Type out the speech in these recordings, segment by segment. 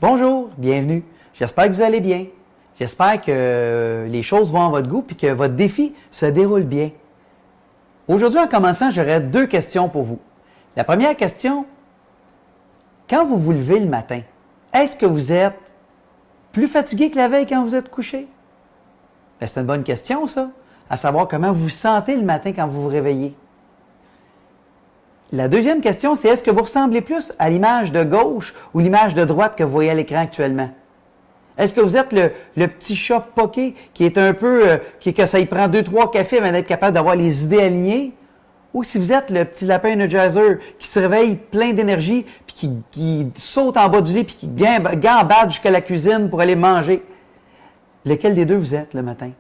Bonjour, bienvenue. J'espère que vous allez bien. J'espère que les choses vont à votre goût et que votre défi se déroule bien. Aujourd'hui, en commençant, j'aurai deux questions pour vous. La première question, quand vous vous levez le matin, est-ce que vous êtes plus fatigué que la veille quand vous êtes couché? Bien, c'est une bonne question, ça. À savoir comment vous vous sentez le matin quand vous vous réveillez. La deuxième question, c'est est-ce que vous ressemblez plus à l'image de gauche ou l'image de droite que vous voyez à l'écran actuellement? Est-ce que vous êtes le petit chat poké qui est un peu, que ça y prend 2-3 cafés avant d'être capable d'avoir les idées alignées? Ou si vous êtes le petit lapin energizer qui se réveille plein d'énergie puis qui saute en bas du lit puis qui gambade jusqu'à la cuisine pour aller manger? Lequel des deux vous êtes le matin?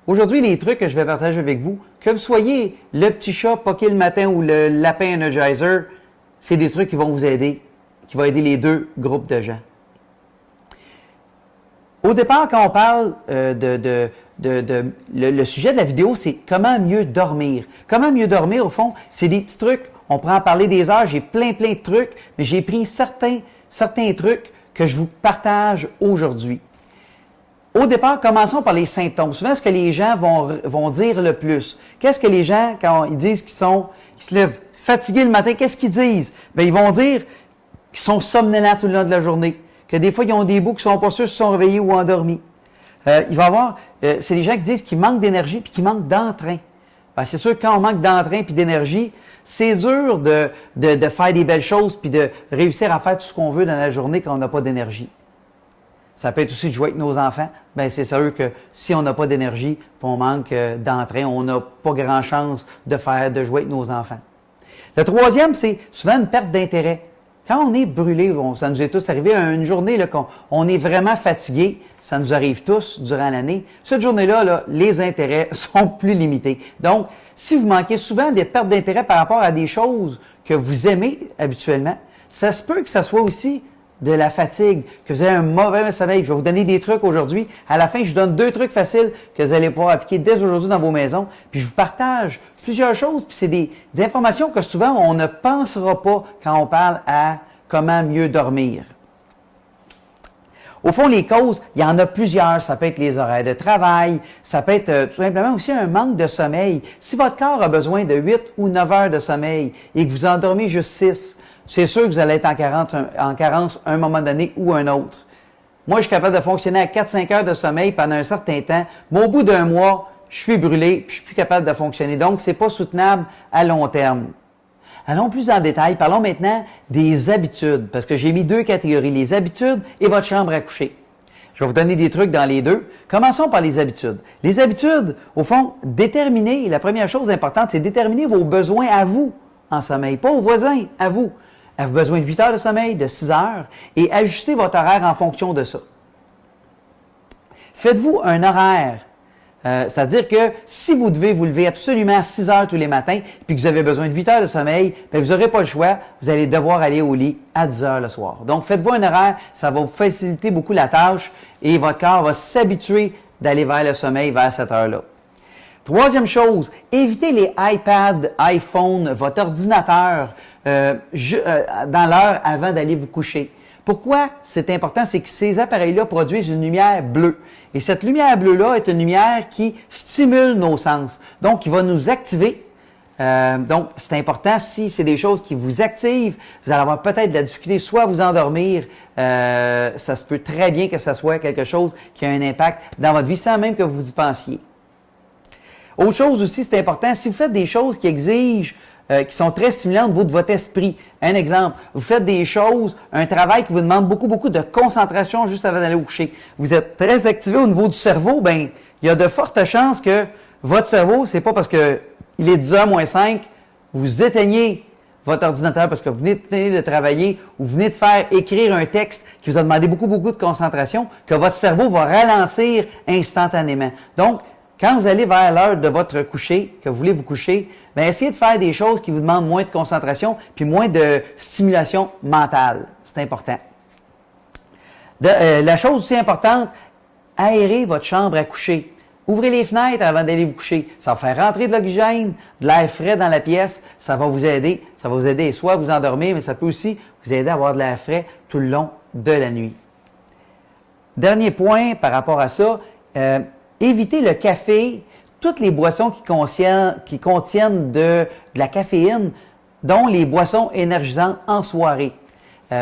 Aujourd'hui, les trucs que je vais partager avec vous, que vous soyez le petit chat poké le matin ou le lapin energizer, c'est des trucs qui vont vous aider, qui vont aider les deux groupes de gens. Au départ, quand on parle le sujet de la vidéo, c'est comment mieux dormir. Comment mieux dormir, au fond, c'est des petits trucs. On pourrait en parler des heures, j'ai plein de trucs, mais j'ai pris certains trucs que je vous partage aujourd'hui. Au départ, commençons par les symptômes. Souvent, ce que les gens vont dire le plus. Qu'est-ce que les gens, quand ils disent qu'ils se lèvent fatigués le matin, qu'est-ce qu'ils disent? Bien, ils vont dire qu'ils sont somnolents tout le long de la journée, que des fois, ils ont des bouts qui ne sont pas sûrs s'ils sont réveillés ou endormis. Il va y avoir, c'est les gens qui disent qu'ils manquent d'énergie puis qu'ils manquent d'entrain. C'est sûr que quand on manque d'entrain puis d'énergie, c'est dur de faire des belles choses puis de réussir à faire tout ce qu'on veut dans la journée quand on n'a pas d'énergie. Ça peut être aussi de jouer avec nos enfants. Bien, c'est sûr que si on n'a pas d'énergie et on manque d'entrain, on n'a pas grand chance de jouer avec nos enfants. Le troisième, c'est souvent une perte d'intérêt. Quand on est brûlé, ça nous est tous arrivé, une journée là, qu'on est vraiment fatigué, ça nous arrive tous durant l'année. Cette journée-là, les intérêts sont plus limités. Donc, si vous manquez souvent des pertes d'intérêt par rapport à des choses que vous aimez habituellement, ça se peut que ça soit aussi de la fatigue, que vous avez un mauvais sommeil. Je vais vous donner des trucs aujourd'hui. À la fin, je vous donne 2 trucs faciles que vous allez pouvoir appliquer dès aujourd'hui dans vos maisons. Puis je vous partage plusieurs choses. Puis c'est des informations que souvent on ne pensera pas quand on parle à comment mieux dormir. Au fond, les causes, il y en a plusieurs. Ça peut être les horaires de travail, ça peut être tout simplement aussi un manque de sommeil. Si votre corps a besoin de 8 ou 9 heures de sommeil et que vous endormez juste 6, c'est sûr que vous allez être en carence à un moment donné ou un autre. Moi, je suis capable de fonctionner à 4-5 heures de sommeil pendant un certain temps, mais au bout d'un mois, je suis brûlé, puis je suis plus capable de fonctionner. Donc, ce n'est pas soutenable à long terme. Allons plus en détail. Parlons maintenant des habitudes, parce que j'ai mis 2 catégories, les habitudes et votre chambre à coucher. Je vais vous donner des trucs dans les deux. Commençons par les habitudes. Les habitudes, au fond, déterminer, la première chose importante, c'est déterminer vos besoins à vous en sommeil, pas aux voisins, à vous. Avez-vous besoin de 8 heures de sommeil, de 6 heures, et ajustez votre horaire en fonction de ça. Faites-vous un horaire, c'est-à-dire que si vous devez vous lever absolument à 6 heures tous les matins, puis que vous avez besoin de 8 heures de sommeil, bien, vous n'aurez pas le choix, vous allez devoir aller au lit à 10 heures le soir. Donc, faites-vous un horaire, ça va vous faciliter beaucoup la tâche, et votre corps va s'habituer d'aller vers le sommeil vers cette heure-là. Troisième chose, évitez les iPads, iPhone, votre ordinateur dans l'heure avant d'aller vous coucher. Pourquoi c'est important? C'est que ces appareils-là produisent une lumière bleue. Et cette lumière bleue-là est une lumière qui stimule nos sens. Donc, qui va nous activer. Donc, c'est important. Si c'est des choses qui vous activent, vous allez avoir peut-être de la difficulté soit à vous endormir. Ça se peut très bien que ce soit quelque chose qui a un impact dans votre vie sans même que vous y pensiez. Autre chose aussi, c'est important, si vous faites des choses qui exigent, qui sont très stimulantes de votre esprit. Un exemple, vous faites des choses, un travail qui vous demande beaucoup de concentration juste avant d'aller vous coucher. Vous êtes très activé au niveau du cerveau, bien, il y a de fortes chances que votre cerveau, c'est pas parce que il est 10h moins 5, vous éteignez votre ordinateur parce que vous venez de travailler ou vous venez de faire écrire un texte qui vous a demandé beaucoup de concentration, que votre cerveau va ralentir instantanément. Donc, quand vous allez vers l'heure de votre coucher, que vous voulez vous coucher, bien, essayez de faire des choses qui vous demandent moins de concentration puis moins de stimulation mentale. C'est important. La chose aussi importante, aérez votre chambre à coucher. Ouvrez les fenêtres avant d'aller vous coucher. Ça va faire rentrer de l'oxygène, de l'air frais dans la pièce. Ça va vous aider. Ça va vous aider soit à vous endormir, mais ça peut aussi vous aider à avoir de l'air frais tout le long de la nuit. Dernier point par rapport à ça, évitez le café, toutes les boissons qui contiennent de la caféine, dont les boissons énergisantes en soirée.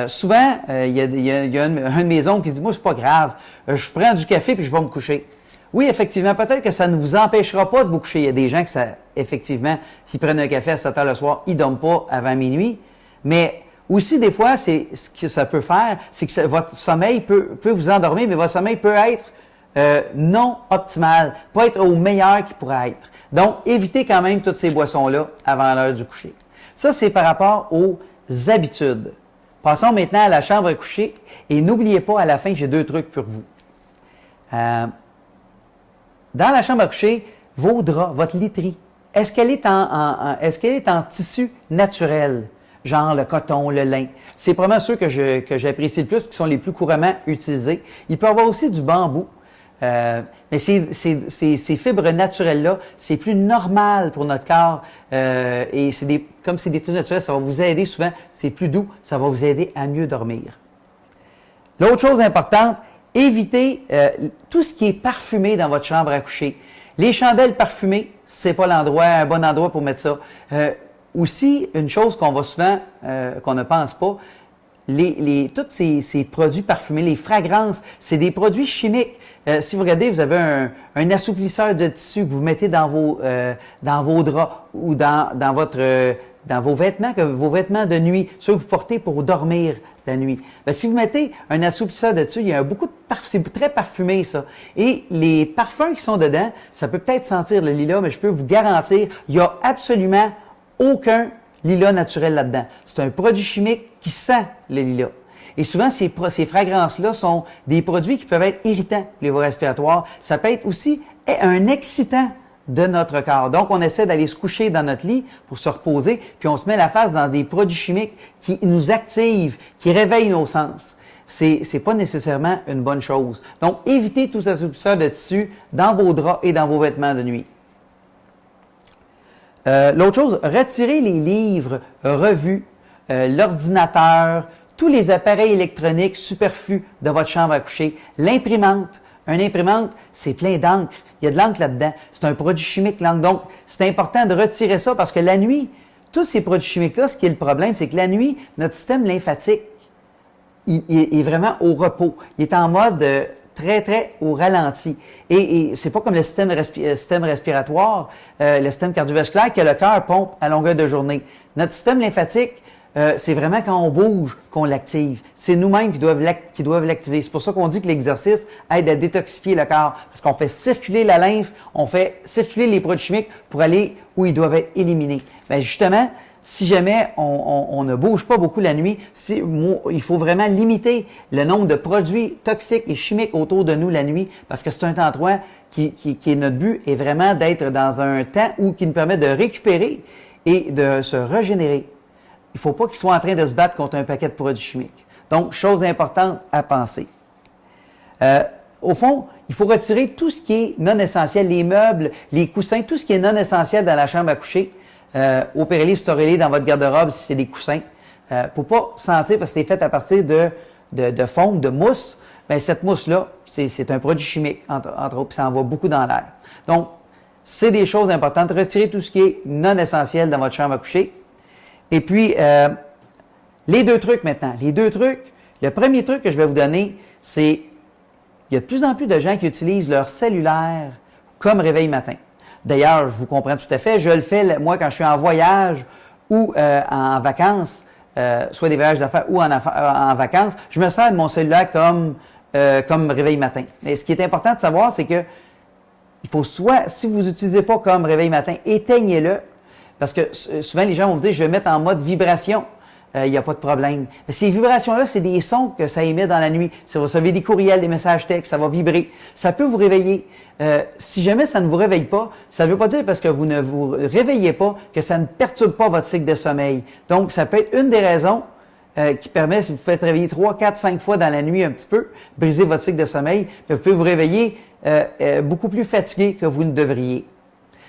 Souvent, il y a un de mes oncles qui dit « Moi, c'est pas grave, je prends du café puis je vais me coucher. » Oui, effectivement, peut-être que ça ne vous empêchera pas de vous coucher. Il y a des gens qui, effectivement, s'ils prennent un café à 7 heures le soir, ils ne dorment pas avant minuit. Mais aussi, des fois, ce que ça peut faire, c'est que votre sommeil peut vous endormir, mais votre sommeil peut être non optimal, pas être au meilleur qu'il pourrait être. Donc, évitez quand même toutes ces boissons-là avant l'heure du coucher. Ça, c'est par rapport aux habitudes. Passons maintenant à la chambre à coucher et n'oubliez pas, à la fin, j'ai 2 trucs pour vous. Dans la chambre à coucher, vos draps, votre literie, est-ce qu'elle est en tissu naturel, genre le coton, le lin? C'est probablement ceux que j'apprécie le plus, qui sont les plus couramment utilisés. Il peut y avoir aussi du bambou. Mais ces fibres naturelles-là, c'est plus normal pour notre corps et comme c'est des tissus naturels, ça va vous aider souvent, c'est plus doux, ça va vous aider à mieux dormir. L'autre chose importante, évitez tout ce qui est parfumé dans votre chambre à coucher. Les chandelles parfumées, c'est pas un bon endroit pour mettre ça. Aussi, une chose qu'on va souvent, qu'on ne pense pas, tous ces produits parfumés, les fragrances, c'est des produits chimiques. Si vous regardez, vous avez un assouplisseur de tissu que vous mettez dans vos draps ou dans vos vêtements, vos vêtements de nuit, ceux que vous portez pour dormir la nuit. Bien, si vous mettez un assouplisseur de tissu, il y a c'est très parfumé ça. Et les parfums qui sont dedans, ça peut peut-être sentir le lilas, mais je peux vous garantir, il n'y a absolument aucun lilas naturel là-dedans. C'est un produit chimique qui sent le lilas. Et souvent, ces fragrances-là sont des produits qui peuvent être irritants pour les voies respiratoires. Ça peut être aussi un excitant de notre corps. Donc, on essaie d'aller se coucher dans notre lit pour se reposer, puis on se met la face dans des produits chimiques qui nous activent, qui réveillent nos sens. C'est pas nécessairement une bonne chose. Donc, évitez tous ces assouplisseurs de tissu dans vos draps et dans vos vêtements de nuit. L'autre chose, retirez les livres, revues, l'ordinateur, tous les appareils électroniques superflus de votre chambre à coucher. L'imprimante. Une imprimante, c'est plein d'encre. Il y a de l'encre là-dedans. C'est un produit chimique, l'encre. Donc, c'est important de retirer ça parce que la nuit, tous ces produits chimiques-là, ce qui est le problème, c'est que la nuit, notre système lymphatique, il est vraiment au repos. Il est en mode très, très au ralenti. Et c'est pas comme le système respiratoire, le système cardiovasculaire, que le cœur pompe à longueur de journée. Notre système lymphatique, c'est vraiment quand on bouge qu'on l'active. C'est nous-mêmes qui doivent l'activer. C'est pour ça qu'on dit que l'exercice aide à détoxifier le corps. Parce qu'on fait circuler la lymphe, on fait circuler les produits chimiques pour aller où ils doivent être éliminés. Bien, justement, si jamais on ne bouge pas beaucoup la nuit, il faut vraiment limiter le nombre de produits toxiques et chimiques autour de nous la nuit, parce que c'est un endroit qui est notre but, est vraiment d'être dans un temps qui nous permet de récupérer et de se régénérer. Il ne faut pas qu'ils soient en train de se battre contre un paquet de produits chimiques. Donc, chose importante à penser. Au fond, il faut retirer tout ce qui est non essentiel, les meubles, les coussins, tout ce qui est non essentiel dans la chambre à coucher. Opérez-les, storez-les dans votre garde-robe si c'est des coussins. Pour ne pas sentir, parce que c'est fait à partir de foam, de mousse, bien, cette mousse-là, c'est un produit chimique, entre autres, puis ça envoie beaucoup dans l'air. Donc, c'est des choses importantes. Retirez tout ce qui est non essentiel dans votre chambre à coucher. Et puis, les 2 trucs maintenant. Les 2 trucs, le premier truc que je vais vous donner, c'est il y a de plus en plus de gens qui utilisent leur cellulaire comme réveil matin. D'ailleurs, je vous comprends tout à fait. Je le fais, moi, quand je suis en voyage ou en vacances, soit des voyages d'affaires ou en vacances, je me sers de mon cellulaire comme réveil matin. Mais ce qui est important de savoir, c'est que il faut soit, si vous n'utilisez pas comme réveil matin, éteignez-le. Parce que souvent, les gens vont me dire, je vais mettre en mode vibration. Il n'y a pas de problème. Mais ces vibrations-là, c'est des sons que ça émet dans la nuit. Si vous recevez des courriels, des messages textes, ça va vibrer. Ça peut vous réveiller. Si jamais ça ne vous réveille pas, ça ne veut pas dire parce que vous ne vous réveillez pas que ça ne perturbe pas votre cycle de sommeil. Donc, ça peut être une des raisons qui permet, si vous faites réveiller 3, 4, 5 fois dans la nuit un petit peu, briser votre cycle de sommeil, vous pouvez vous réveiller beaucoup plus fatigué que vous ne devriez.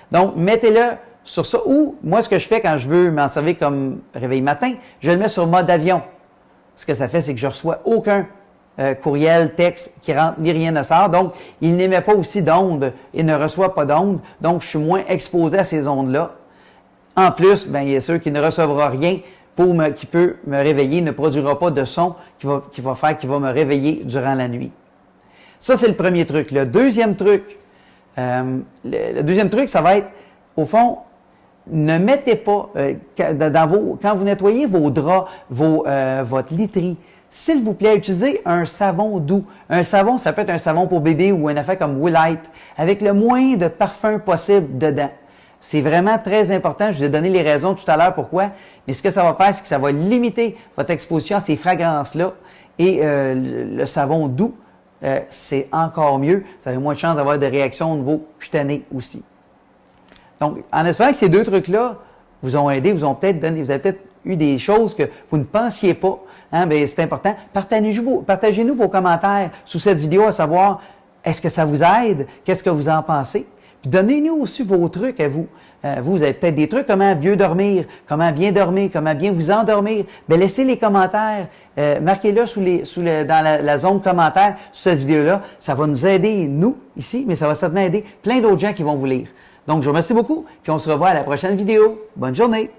Donc, mettez-le sur ça. Ou, moi, ce que je fais quand je veux m'en servir comme réveil matin, je le mets sur mode avion. ce que ça fait, c'est que je reçois aucun courriel, texte qui rentre, ni rien ne sort. Donc, il n'émet pas aussi d'ondes et ne reçoit pas d'ondes. Donc, je suis moins exposé à ces ondes-là. En plus, ben, il est sûr qu'il ne recevra rien qui peut me réveiller, ne produira pas de son qui va me réveiller durant la nuit. Ça, c'est le premier truc. Le deuxième truc, ça va être, au fond, ne mettez pas, quand vous nettoyez vos draps, votre literie, s'il vous plaît, utilisez un savon doux. Un savon, ça peut être un savon pour bébé ou un affaire comme Woolite, avec le moins de parfum possible dedans. C'est vraiment très important. Je vous ai donné les raisons tout à l'heure pourquoi. Mais ce que ça va faire, c'est que ça va limiter votre exposition à ces fragrances-là. Et le savon doux, c'est encore mieux. Vous avez moins de chances d'avoir des réactions au niveau cutané aussi. Donc, en espérant que ces deux trucs-là vous ont aidé, vous avez peut-être eu des choses que vous ne pensiez pas. Hein, bien, c'est important. Partagez-nous vos commentaires sous cette vidéo à savoir, est-ce que ça vous aide? Qu'est-ce que vous en pensez? Puis donnez-nous aussi vos trucs à vous. Vous avez peut-être des trucs, comment mieux dormir, comment bien dormir, comment bien vous endormir. Bien, laissez les commentaires, marquez-le dans la zone commentaire sous cette vidéo-là. Ça va nous aider, nous, ici, mais ça va certainement aider plein d'autres gens qui vont vous lire. Donc, je vous remercie beaucoup, puis on se revoit à la prochaine vidéo. Bonne journée!